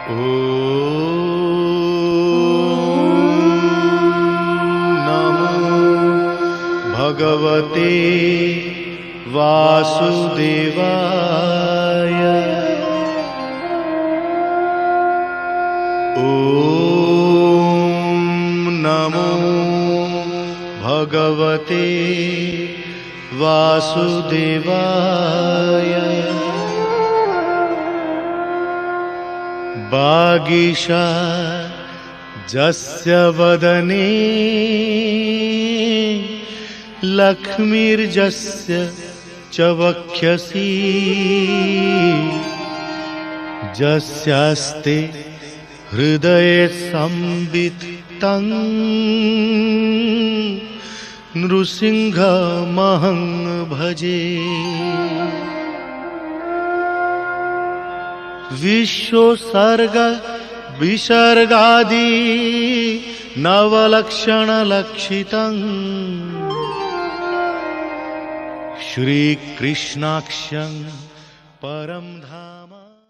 ॐ नमो भगवते वासुदेवाय। ॐ नमो भगवते वासुदेवाय। वागीशा जस्य वदने लक्ष्मीर्जस्य च वक्षसि जस्यास्ते हृदये संवित्तं नृसिंहमहं भजे। विश्वोत्सर्ग विसर्गादि नवलक्षणलक्षितं श्रीकृष्णाख्यं परं धाम।